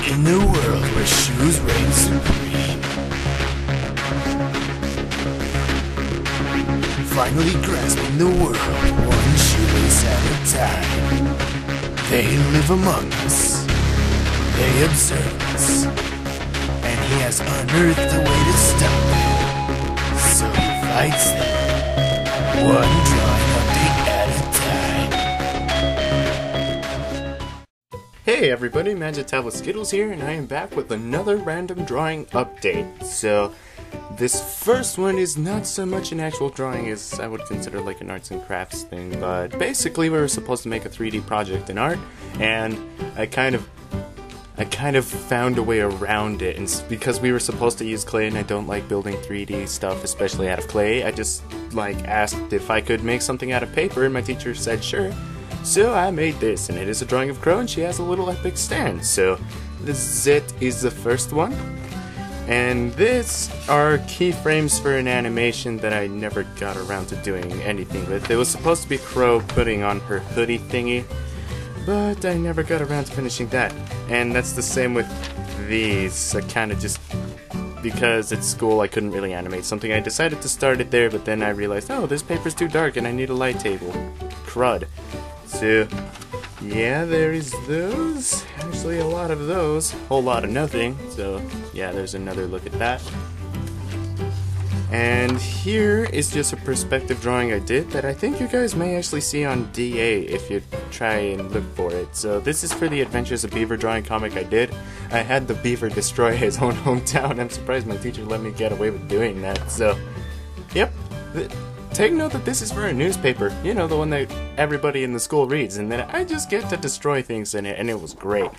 In the world where shoes reign supreme, finally grasping the world one shoelace at a time. They live among us, they observe us, and he has unearthed a way to stop them. So he fights them, one drawing update at a time. Hey everybody, Magic Tablet Skittles here, and I am back with another random drawing update. So, this first one is not so much an actual drawing as I would consider like an arts and crafts thing, but basically we were supposed to make a 3D project in art, and I kind of found a way around it, and because we were supposed to use clay and I don't like building 3D stuff, especially out of clay, I just asked if I could make something out of paper, and my teacher said sure. So I made this, and it is a drawing of Crow, and she has a little epic stand. So the Z is the first one, and this are keyframes for an animation that I never got around to doing anything with. It was supposed to be Crow putting on her hoodie thingy, but I never got around to finishing that. And that's the same with these. I kind of just, because at school I couldn't really animate something, I decided to start it there, but then I realized, oh, this paper's too dark and I need a light table. Crud. So, yeah, there is those. Actually, a lot of those. Whole lot of nothing. So, yeah, there's another look at that. And here is just a perspective drawing I did that I think you guys may actually see on DA if you try and look for it. So this is for the Adventures of Beaver drawing comic I did. I had the beaver destroy his own hometown. I'm surprised my teacher let me get away with doing that. So, yep. Take note that this is for a newspaper, you know, the one that everybody in the school reads, and then I just get to destroy things in it, and it was great.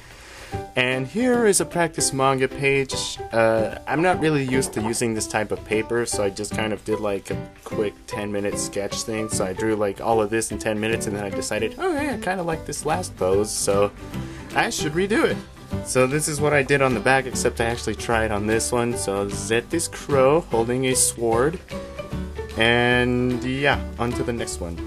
And here is a practice manga page. I'm not really used to using this type of paper, so I just kind of did like a quick 10-minute sketch thing. So I drew like all of this in 10 minutes, and then I decided, oh hey, I kind of like this last pose, so I should redo it. So this is what I did on the back, except I actually tried on this one. So Z is Crow holding a sword. And yeah, on to the next one.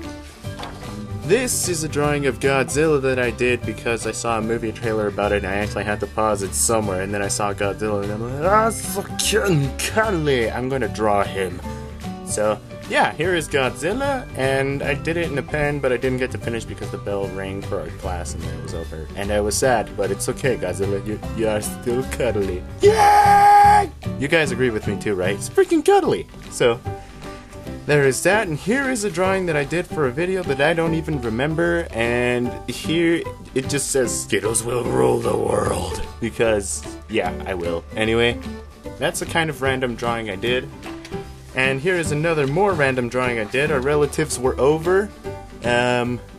This is a drawing of Godzilla that I did because I saw a movie trailer about it and I actually had to pause it somewhere, and then I saw Godzilla and I'm like, ah, so cute and cuddly, I'm gonna draw him. So yeah, here is Godzilla, and I did it in a pen, but I didn't get to finish because the bell rang for our class and then it was over. And I was sad, but it's okay, Godzilla, you are still cuddly. Yay! You guys agree with me too, right? It's freaking cuddly! So, there is that, and here is a drawing that I did for a video that I don't even remember, and here it just says, Skittles will rule the world, because, yeah, I will. Anyway, that's the kind of random drawing I did, and here is another more random drawing I did. Our relatives were over,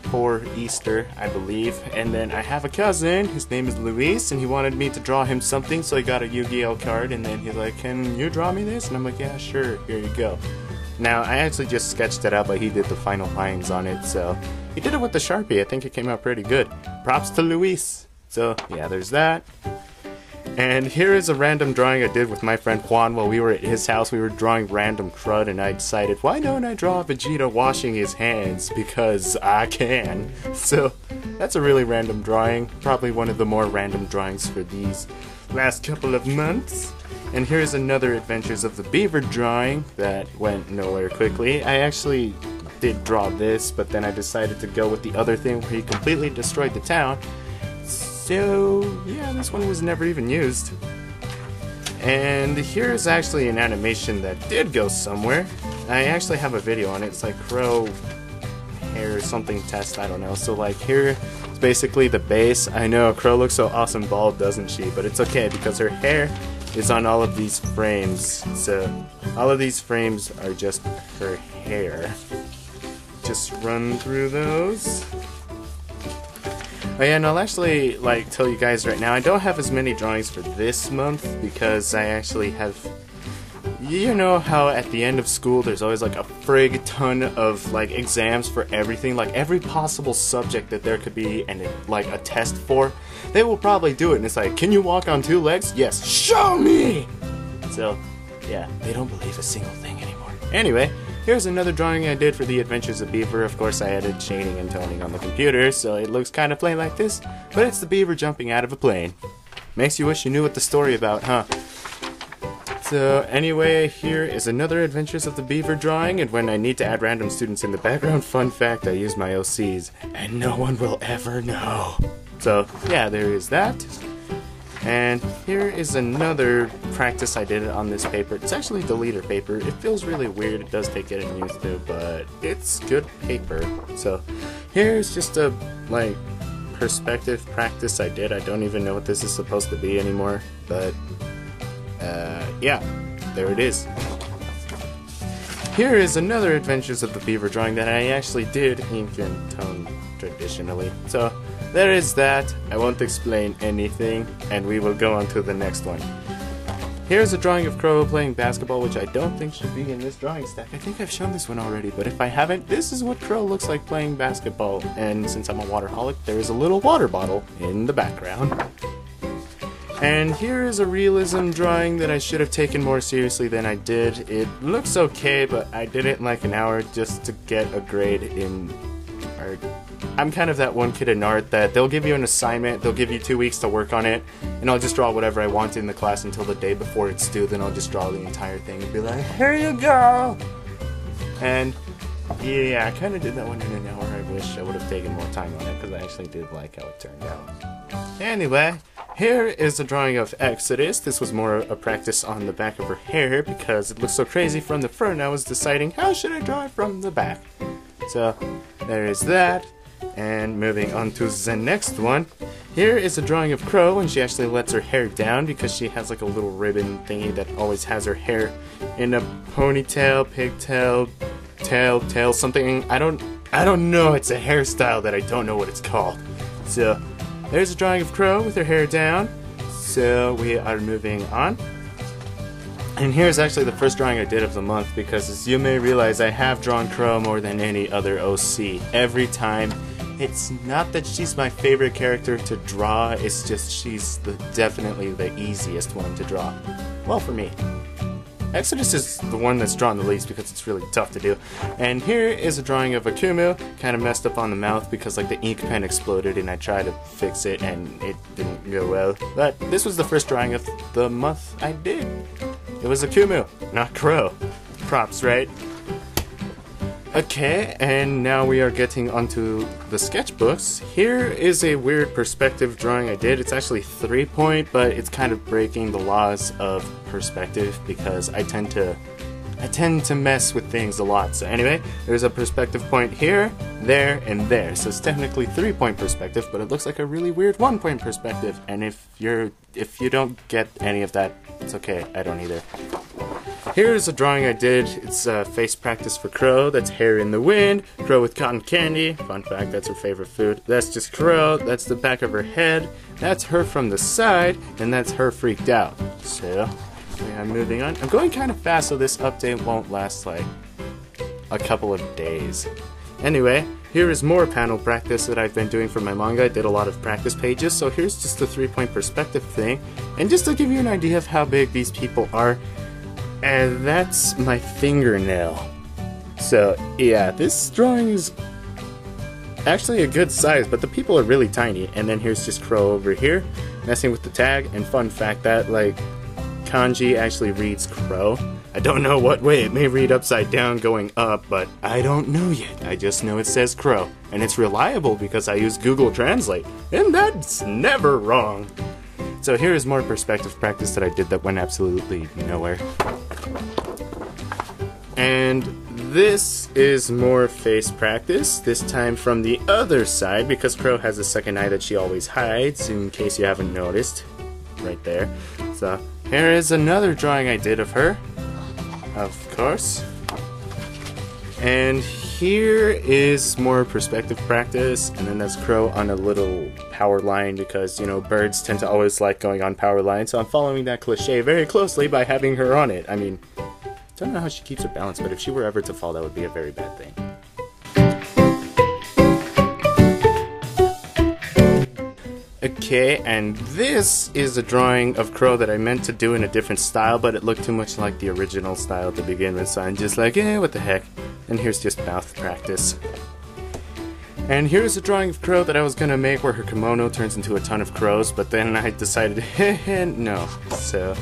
for Easter, I believe, and then I have a cousin, his name is Luis, and he wanted me to draw him something, so I got a Yu-Gi-Oh card, and then he's like, can you draw me this? And I'm like, yeah, sure, here you go. Now, I actually just sketched it out, but he did the final lines on it, so he did it with the Sharpie. I think it came out pretty good. Props to Luis. So, yeah, there's that. And here is a random drawing I did with my friend Juan while we were at his house. We were drawing random crud, and I decided, why don't I draw Vegeta washing his hands? Because I can. So, that's a really random drawing. Probably one of the more random drawings for these last couple of months. And here's another Adventures of the Beaver drawing that went nowhere quickly. I actually did draw this, but then I decided to go with the other thing where he completely destroyed the town. So, yeah, this one was never even used. And here's actually an animation that did go somewhere. I actually have a video on it. It's like Crow hair something test, I don't know. So like here, it's basically the base. I know Crow looks so awesome bald, doesn't she? But it's okay because her hair is on all of these frames. So all of these frames are just her hair. Just run through those. Oh yeah, and I'll actually tell you guys right now, I don't have as many drawings for this month because I actually have, you know how at the end of school there's always like a frig ton of exams for everything, like every possible subject that there could be and a test for, they will probably do it, and it's like, can you walk on 2 legs? Yes, show me! So yeah, they don't believe a single thing anymore. Anyway, here's another drawing I did for the Adventures of Beaver. Of course I added shading and toning on the computer, so it looks kind of plain like this, but it's the beaver jumping out of a plane. Makes you wish you knew what the story about, huh? So anyway, here is another Adventures of the Beaver drawing, and when I need to add random students in the background, fun fact, I use my OCs, and no one will ever know. So yeah, there is that. And here is another practice I did on this paper. It's actually the leader paper. It feels really weird, it does take getting used to, but it's good paper. So here's just a, like, perspective practice I did. I don't even know what this is supposed to be anymore, but yeah, there it is. Here is another Adventures of the Beaver drawing that I actually did ink and tone traditionally. So there is that. I won't explain anything, and we will go on to the next one. Here's a drawing of Crow playing basketball, which I don't think should be in this drawing stack. I think I've shown this one already, but if I haven't, this is what Crow looks like playing basketball. And since I'm a waterholic, there is a little water bottle in the background. And here is a realism drawing that I should have taken more seriously than I did. It looks okay, but I did it in like an hour just to get a grade in art. I'm kind of that one kid in art that they'll give you an assignment, they'll give you 2 weeks to work on it, and I'll just draw whatever I want in the class until the day before it's due, then I'll just draw the entire thing and be like, here you go! And yeah, I kind of did that one in an hour. I wish I would have taken more time on it, because I actually did like how it turned out. Anyway, here is a drawing of Exodus. This was more a practice on the back of her hair, because it looks so crazy from the front, I was deciding how should I draw it from the back. So, there is that. And moving on to the next one. Here is a drawing of Crow, and she actually lets her hair down because she has like a little ribbon thingy that always has her hair in a ponytail, pigtail, tail, something. I don't know. It's a hairstyle that I don't know what it's called. So there's a drawing of Crow with her hair down. So we are moving on. And here's actually the first drawing I did of the month, because as you may realize, I have drawn Crow more than any other OC. Every time. It's not that she's my favorite character to draw, it's just she's definitely the easiest one to draw. Well, for me. Exodus is the one that's drawn the least because it's really tough to do. And here is a drawing of Akumu, kind of messed up on the mouth because like the ink pen exploded and I tried to fix it and it didn't go well. But this was the first drawing of the month I did. It was Akumu, not Crow. Props, right? Okay, and now we are getting onto the sketchbooks. Here is a weird perspective drawing I did. It's actually 3-point, but it's kind of breaking the laws of perspective because I tend to mess with things a lot. So anyway, there's a perspective point here, there, and there. So it's technically 3-point perspective, but it looks like a really weird 1-point perspective. And if you don't get any of that, it's okay. I don't either. Here's a drawing I did. It's face practice for Crow. That's hair in the wind. Crow with cotton candy. Fun fact, that's her favorite food. That's just Crow. That's the back of her head. That's her from the side. And that's her freaked out. So, I'm moving on. I'm going kind of fast, so this update won't last like a couple of days. Anyway, here is more panel practice that I've been doing for my manga. I did a lot of practice pages, so here's just the 3-point perspective thing. And just to give you an idea of how big these people are, and that's my fingernail. So, yeah, this drawing is actually a good size, but the people are really tiny. And then here's just Crow over here, messing with the tag. And fun fact, that, like, kanji actually reads Crow. I don't know what way. It may read upside down going up, but I don't know yet. I just know it says Crow. And it's reliable because I use Google Translate. And that's never wrong. So here is more perspective practice that I did that went absolutely nowhere. And this is more face practice, this time from the other side, because Crow has a second eye that she always hides, in case you haven't noticed. Right there. So here is another drawing I did of her, of course. And here is more perspective practice, and then that's Crow on a little power line because, you know, birds tend to always like going on power lines, so I'm following that cliche very closely by having her on it. I mean, don't know how she keeps her balance, but if she were ever to fall, that would be a very bad thing. Okay, and this is a drawing of Crow that I meant to do in a different style, but it looked too much like the original style to begin with, so I'm just like, what the heck. And here's just mouth practice. And here's a drawing of Crow that I was gonna make where her kimono turns into a ton of crows, but then I decided, no. So,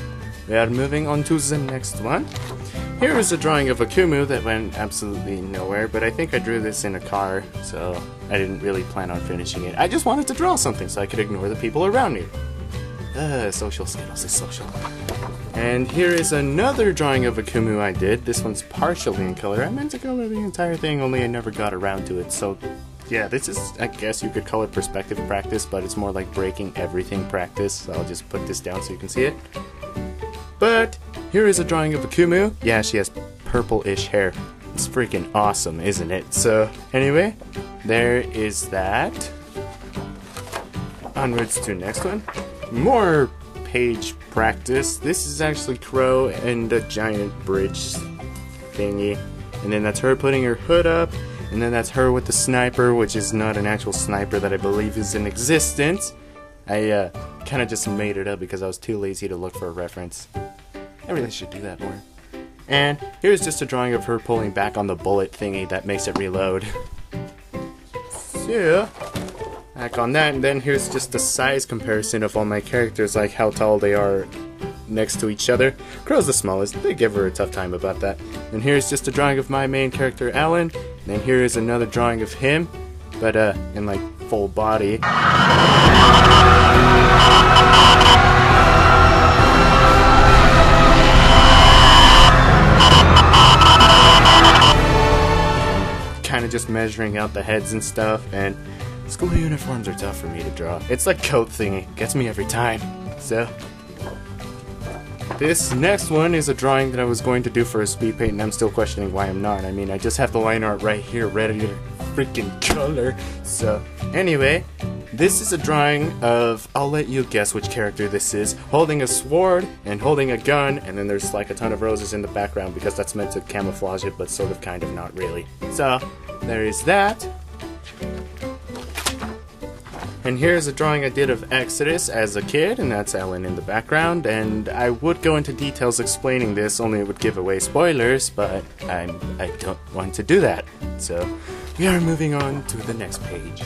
we are moving on to the next one. Here is a drawing of Akumu that went absolutely nowhere, but I think I drew this in a car, so I didn't really plan on finishing it. I just wanted to draw something so I could ignore the people around me. Social skittles is social. And here is another drawing of Akumu I did. This one's partially in color. I meant to color the entire thing, only I never got around to it, so yeah, this is, I guess you could call it perspective practice, but it's more like breaking everything practice, so I'll just put this down so you can see it. But here is a drawing of Akumu. Yeah, she has purple-ish hair. It's freaking awesome, isn't it? So, anyway, there is that. Onwards to the next one. More page practice. This is actually Crow and a giant bridge thingy. And then that's her putting her hood up. And then that's her with the sniper, which is not an actual sniper that I believe is in existence. I kind of just made it up because I was too lazy to look for a reference. I really should do that more. And here's just a drawing of her pulling back on the bullet thingy that makes it reload. So, back on that, and then here's just the size comparison of all my characters, like how tall they are next to each other. Crow's the smallest, they give her a tough time about that. And here's just a drawing of my main character, Alan. And then here is another drawing of him, but in like full body. Kind of just measuring out the heads and stuff, and school uniforms are tough for me to draw. It's like coat thingy, gets me every time. So, this next one is a drawing that I was going to do for a speed paint, and I'm still questioning why I'm not. I mean, I just have the line art right here ready to freaking color. So, anyway, this is a drawing of, I'll let you guess which character this is, holding a sword and holding a gun, and then there's like a ton of roses in the background because that's meant to camouflage it, but sort of kind of not really. So, there is that. And here's a drawing I did of Exodus as a kid, and that's Ellen in the background, and I would go into details explaining this, only it would give away spoilers, but I don't want to do that. So, we are moving on to the next page.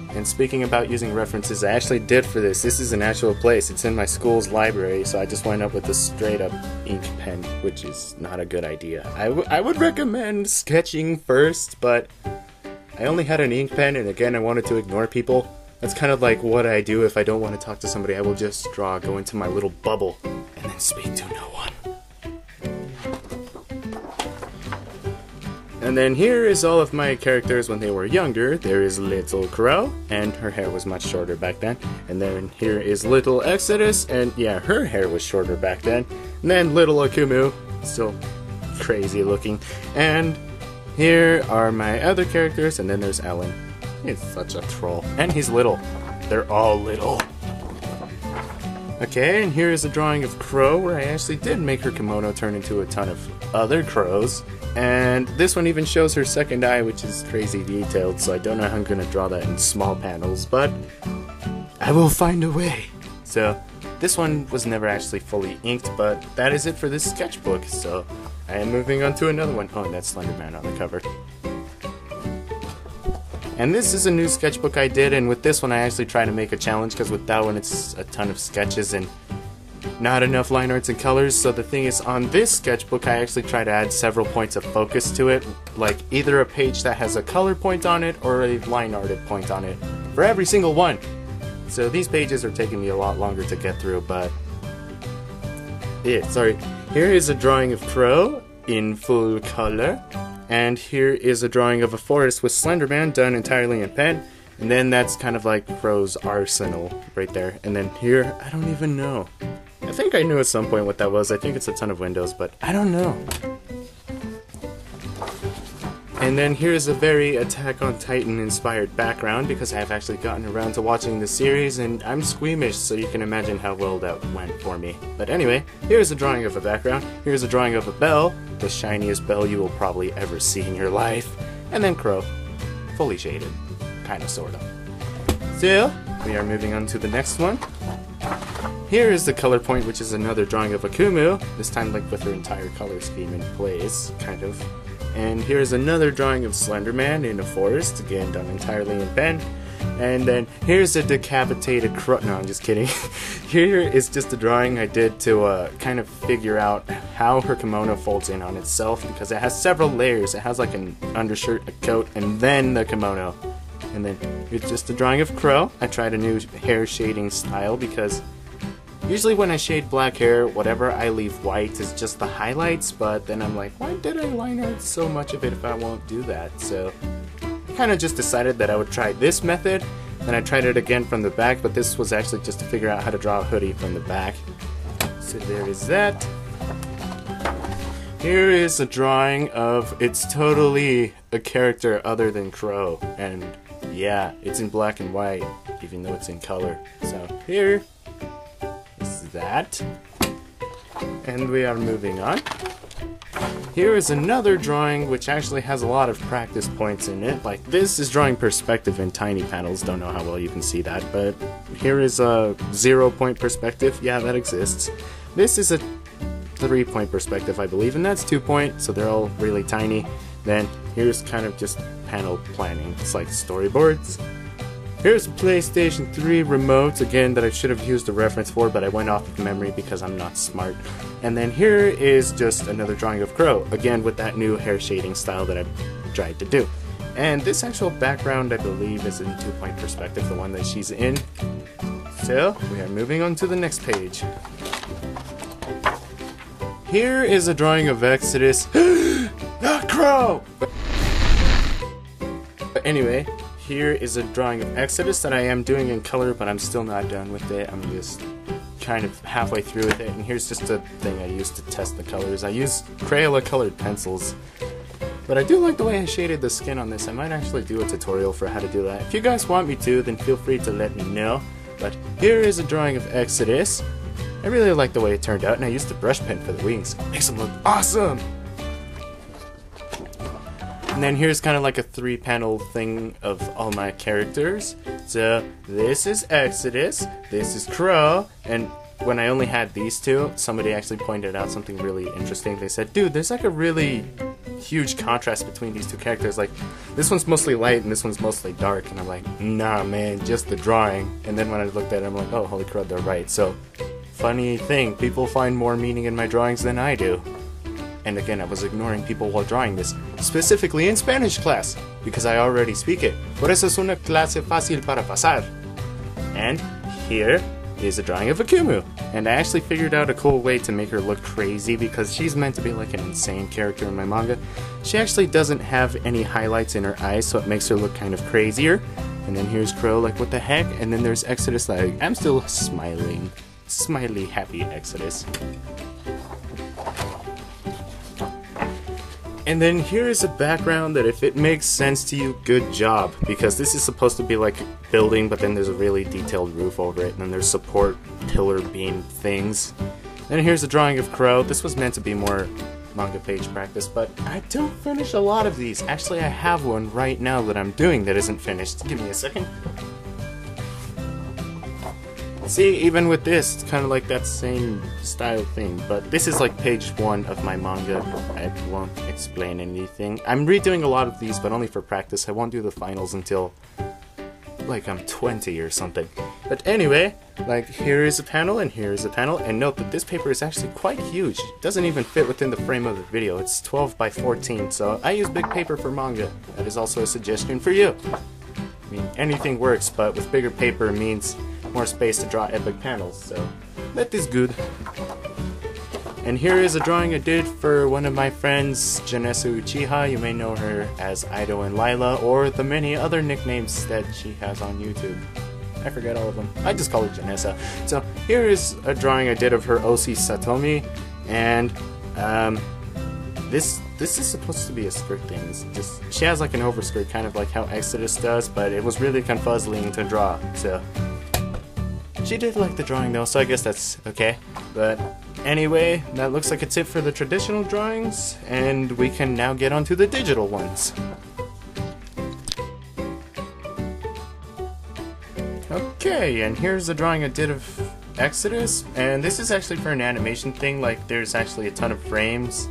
And speaking about using references, I actually did for this. This is an actual place. It's in my school's library, so I just went up with a straight-up ink pen, which is not a good idea. I would recommend sketching first, but I only had an ink pen, and again, I wanted to ignore people. That's kind of like what I do if I don't want to talk to somebody. I will just draw, go into my little bubble, and then speak to no one. And then here is all of my characters when they were younger. There is Little Crow, and her hair was much shorter back then. And then here is Little Exodus, and yeah, her hair was shorter back then. And then Little Akumu, still crazy looking. And here are my other characters, and then there's Ellen. He's such a troll. And he's little. They're all little. Okay, and here is a drawing of Crow where I actually did make her kimono turn into a ton of other crows. And this one even shows her second eye, which is crazy detailed, so I don't know how I'm going to draw that in small panels, but I will find a way. So, this one was never actually fully inked, but that is it for this sketchbook, so I am moving on to another one. Oh, and that's Slenderman on the cover. And this is a new sketchbook I did, and with this one I actually try to make a challenge, because with that one it's a ton of sketches and not enough line arts and colors. So the thing is, on this sketchbook I actually try to add several points of focus to it, like either a page that has a color point on it or a line arted point on it, for every single one. So these pages are taking me a lot longer to get through, but yeah, sorry. Here is a drawing of Crow in full color. And here is a drawing of a forest with Slenderman done entirely in pen. And then that's kind of like Crow's arsenal right there. And then here, I don't even know. I think I knew at some point what that was. I think it's a ton of windows, but I don't know. And then here's a very Attack on Titan inspired background, because I've actually gotten around to watching the series and I'm squeamish, so you can imagine how well that went for me. But anyway, here's a drawing of a background, here's a drawing of a bell, the shiniest bell you will probably ever see in your life, and then Crow, fully shaded, kinda sorta. So, we are moving on to the next one. here is the color point, which is another drawing of Akumu, this time like with her entire color scheme in place, kind of. And here's another drawing of Slenderman in a forest, again done entirely in pen. And then here's a decapitated crow. No, I'm just kidding. Here is just a drawing I did to kind of figure out how her kimono folds in on itself, because it has several layers. It has like an undershirt, a coat, and then the kimono. And then it's just a drawing of Crow. I tried a new hair shading style because usually when I shade black hair, whatever I leave white is just the highlights, but then I'm like, why did I line art so much of it if I won't do that? So I kind of just decided that I would try this method, and I tried it again from the back, but this was actually just to figure out how to draw a hoodie from the back. So there is that. Here is a drawing of, it's totally a character other than Crow, and yeah, it's in black and white, even though it's in color. So here is that, and we are moving on. Here is another drawing which actually has a lot of practice points in it. Like, this is drawing perspective in tiny panels, don't know how well you can see that, but here is a 0-point perspective, yeah, that exists. This is a 3-point perspective, I believe, and that's 2-point, so they're all really tiny. Then here's kind of just panel planning, it's like storyboards. Here's a PlayStation 3 remote, again, that I should have used a reference for, but I went off of memory because I'm not smart. And then here is just another drawing of Crow, again with that new hair shading style that I tried to do. And this actual background, I believe, is in 2-point perspective, the one that she's in. So, we are moving on to the next page. Here is a drawing of Exodus. Not Crow! But anyway, here is a drawing of Exodus that I am doing in color, but I'm still not done with it. I'm just kind of halfway through with it, and here's just a thing I used to test the colors. I use Crayola colored pencils, but I do like the way I shaded the skin on this. I might actually do a tutorial for how to do that. If you guys want me to, then feel free to let me know. But here is a drawing of Exodus. I really like the way it turned out, and I used the brush pen for the wings. It makes them look awesome! And then here's kind of like a 3-panel thing of all my characters. So this is Exodus, this is Crow, and when I only had these two, somebody actually pointed out something really interesting. They said, dude, there's like a really huge contrast between these two characters. Like, this one's mostly light and this one's mostly dark. And I'm like, nah, man, just the drawing. And then when I looked at it, I'm like, oh, holy crud, they're right. So, funny thing, people find more meaning in my drawings than I do. And again, I was ignoring people while drawing this, specifically in Spanish class, because I already speak it. Por eso es una clase fácil para pasar. And here is a drawing of Akumu. And I actually figured out a cool way to make her look crazy, because she's meant to be like an insane character in my manga. She actually doesn't have any highlights in her eyes, so it makes her look kind of crazier. And then here's Crow, like, what the heck? And then there's Exodus, like, I'm still smiling. Smiley, happy Exodus. And then here is a background that, if it makes sense to you, good job. Because this is supposed to be like a building, but then there's a really detailed roof over it, and then there's support pillar beam things. And here's a drawing of Crow. This was meant to be more manga page practice, but I don't finish a lot of these. Actually, I have one right now that I'm doing that isn't finished. Give me a second. See, even with this, it's kind of like that same style thing, but this is like page 1 of my manga. I won't explain anything. I'm redoing a lot of these, but only for practice. I won't do the finals until, like, I'm 20 or something. But anyway, like, here is a panel, and here is a panel, and note that this paper is actually quite huge. It doesn't even fit within the frame of the video. It's 12 by 14, so I use big paper for manga. That is also a suggestion for you. I mean, anything works, but with bigger paper means more space to draw epic panels, so that is good. And here is a drawing I did for one of my friends, Janessa Uchiha. You may know her as Ido and Lila, or the many other nicknames that she has on YouTube. I forget all of them. I just call her Janessa. So here is a drawing I did of her Osi Satomi, and this is supposed to be a skirt thing. It's just, she has like an overskirt, kind of like how Exodus does, but it was really confuzzling to draw, so she did like the drawing though, so I guess that's okay. But anyway, that looks like it's it for the traditional drawings, and we can now get onto the digital ones. Okay, and here's a drawing I did of Exodus, and this is actually for an animation thing. Like, there's actually a ton of frames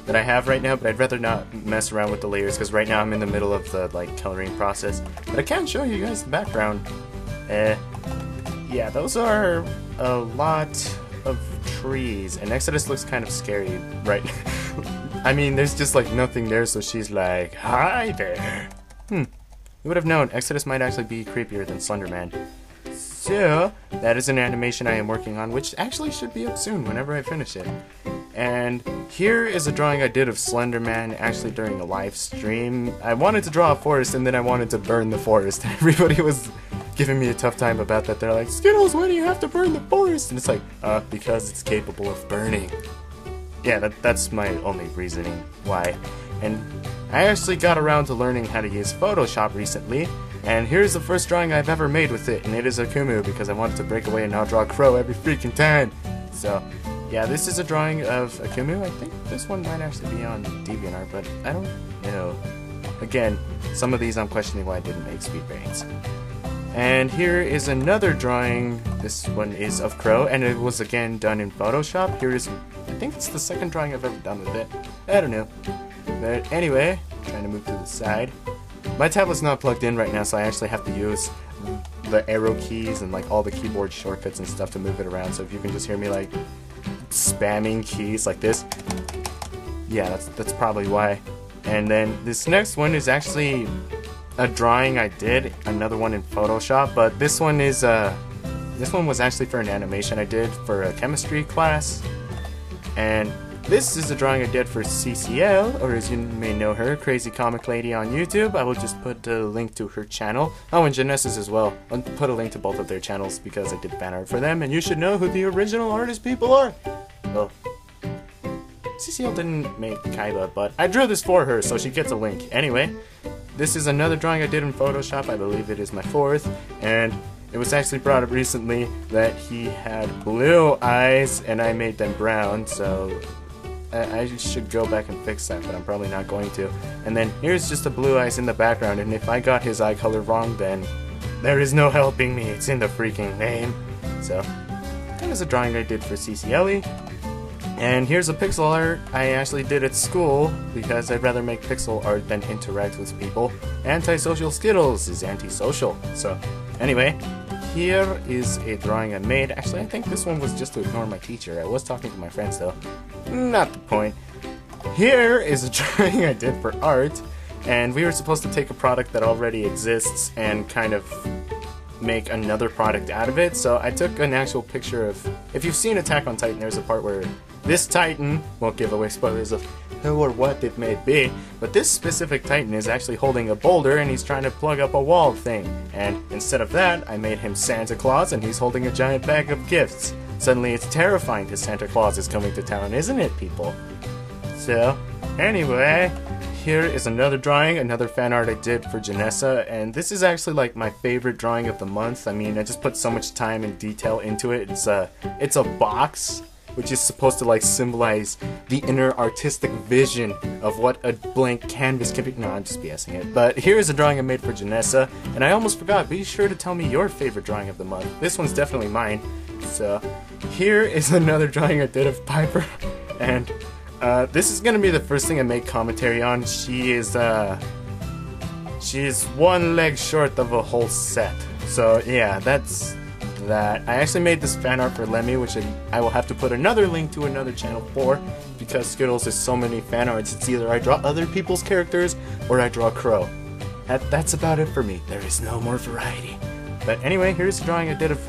that I have right now, but I'd rather not mess around with the layers because right now I'm in the middle of the like coloring process. But I can show you guys the background. Yeah, those are a lot of trees, and Exodus looks kind of scary, right? I mean, there's just like nothing there, so she's like, "Hi there." You would have known Exodus might actually be creepier than Slender Man. So that is an animation I am working on, which actually should be up soon whenever I finish it. And here is a drawing I did of Slender Man actually during a live stream. I wanted to draw a forest and then I wanted to burn the forest. Everybody was giving me a tough time about that. They're like, "Skittles, why do you have to burn the forest?" And it's like, because it's capable of burning. Yeah, that's my only reasoning why. And I actually got around to learning how to use Photoshop recently. And here's the first drawing I've ever made with it, and it is Akumu because I wanted to break away and not draw Crow every freaking time. So, yeah, this is a drawing of Akumu. I think this one might actually be on DeviantArt, but I don't know. Again, some of these I'm questioning why I didn't make speed paints. And here is another drawing. This one is of Crow, and it was again done in Photoshop. Here is, I think it's the second drawing I've ever done with it. I don't know. But anyway, trying to move to the side. My tablet's not plugged in right now, so I actually have to use the arrow keys and like all the keyboard shortcuts and stuff to move it around. So if you can just hear me like spamming keys like this, yeah, that's probably why. And then this next one is actually a drawing I did, another one in Photoshop, but this one was actually for an animation I did for a chemistry class. And this is a drawing I did for CCL, or as you may know her, Crazy Comic Lady on YouTube. I will just put a link to her channel. Oh, and Janessa's as well. I'll put a link to both of their channels because I did fan art for them, and you should know who the original artist people are. Well, CCL didn't make Kaiba, but I drew this for her, so she gets a link. Anyway, this is another drawing I did in Photoshop. I believe it is my fourth, and it was actually brought up recently that he had blue eyes, and I made them brown, so I should go back and fix that, but I'm probably not going to. And then here's just the blue eyes in the background, and if I got his eye color wrong, then there is no helping me. It's in the freaking name. So, that is a drawing I did for CCLE. And here's a pixel art I actually did at school, because I'd rather make pixel art than interact with people. Antisocial Skittles is antisocial. So, anyway, here is a drawing I made. Actually, I think this one was just to ignore my teacher. I was talking to my friends though. Not the point. Here is a drawing I did for art, and we were supposed to take a product that already exists and kind of make another product out of it. So I took an actual picture of, if you've seen Attack on Titan, there's a part where this Titan, won't give away spoilers of who or what it may be, but this specific Titan is actually holding a boulder and he's trying to plug up a wall thing. And instead of that, I made him Santa Claus and he's holding a giant bag of gifts. Suddenly it's terrifying because Santa Claus is coming to town, isn't it, people? So, anyway, here is another drawing, another fan art I did for Janessa, and this is actually like my favorite drawing of the month. I mean, I just put so much time and detail into it. It's a box, which is supposed to like symbolize the inner artistic vision of what a blank canvas can be. No, I'm just BSing it. But here is a drawing I made for Janessa, and I almost forgot, be sure to tell me your favorite drawing of the month. This one's definitely mine. So, here is another drawing I did of Piper, and this is gonna be the first thing I make commentary on. She is one leg short of a whole set. So yeah, that's that. I actually made this fan art for Lemmy, which I will have to put another link to another channel for, because Skittles has so many fan arts. It's either I draw other people's characters or I draw Crow. That's about it for me. There is no more variety. But anyway, here's a drawing I did of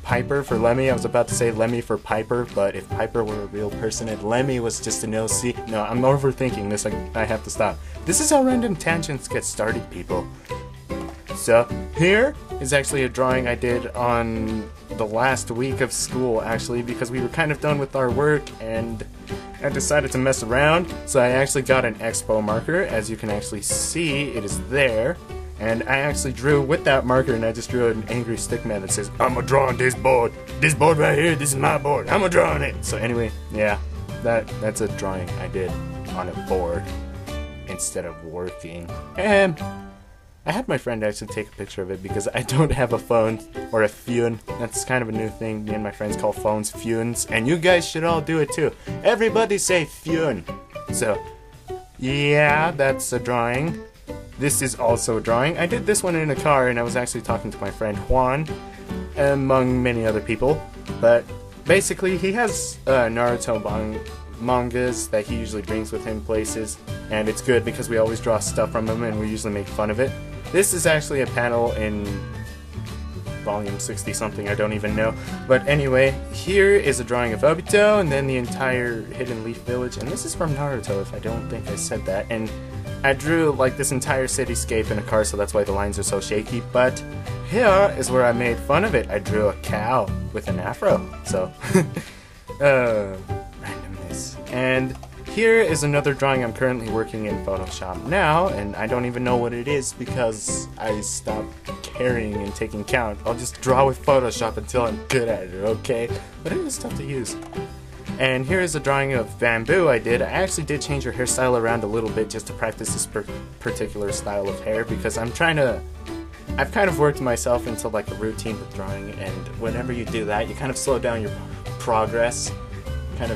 Piper for Lemmy. I was about to say Lemmy for Piper, but if Piper were a real person and Lemmy was just an OC... No, I'm overthinking this. I have to stop. This is how random tangents get started, people. So, here is actually a drawing I did on the last week of school, actually, because we were kind of done with our work, and I decided to mess around, so I actually got an Expo marker. As you can actually see, it is there. And I actually drew with that marker, and I just drew an angry stickman that says, "I'm a drawing this board right here, this is my board, I'm a drawing it." So anyway, yeah, that's a drawing I did on a board instead of working. And I had my friend actually take a picture of it because I don't have a phone or a phone. That's kind of a new thing. Me and my friends call phones phones, and you guys should all do it too. Everybody say phone. So, yeah, that's a drawing. This is also a drawing. I did this one in a car, and I was actually talking to my friend Juan, among many other people. But basically, he has Naruto mangas that he usually brings with him places, and it's good because we always draw stuff from him, and we usually make fun of it. This is actually a panel in volume 60 something, I don't even know. But anyway, here is a drawing of Obito, and then the entire Hidden Leaf Village, and this is from Naruto, if I don't think I said that. And I drew like this entire cityscape in a car, so that's why the lines are so shaky. But here is where I made fun of it. I drew a cow with an afro, so randomness. And here is another drawing I'm currently working in Photoshop now, and I don't even know what it is because I stopped caring and taking count. I'll just draw with Photoshop until I'm good at it, okay? But it was tough to use. And here is a drawing of Bamboo I did. I actually did change her hairstyle around a little bit just to practice this particular style of hair because I've kind of worked myself into like a routine with drawing, and whenever you do that, you kind of slow down your progress. I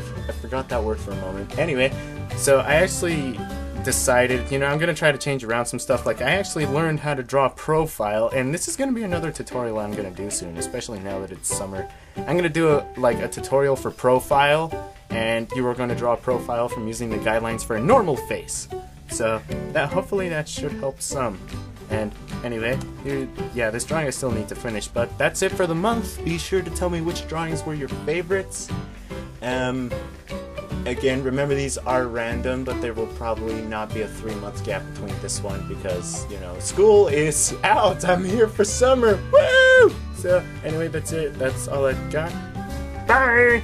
forgot that word for a moment. Anyway, so I actually decided, you know, I'm going to try to change around some stuff. Like, I actually learned how to draw profile, and this is going to be another tutorial I'm going to do soon, especially now that it's summer. I'm going to do a tutorial for profile, and you are going to draw a profile from using the guidelines for a normal face. So, hopefully that should help some. And anyway, yeah, this drawing I still need to finish, but that's it for the month. Be sure to tell me which drawings were your favorites. Again, remember these are random, but there will probably not be a 3-month gap between this one because, you know, school is out. I'm here for summer. Woo! So, anyway, that's it. That's all I've got. Bye!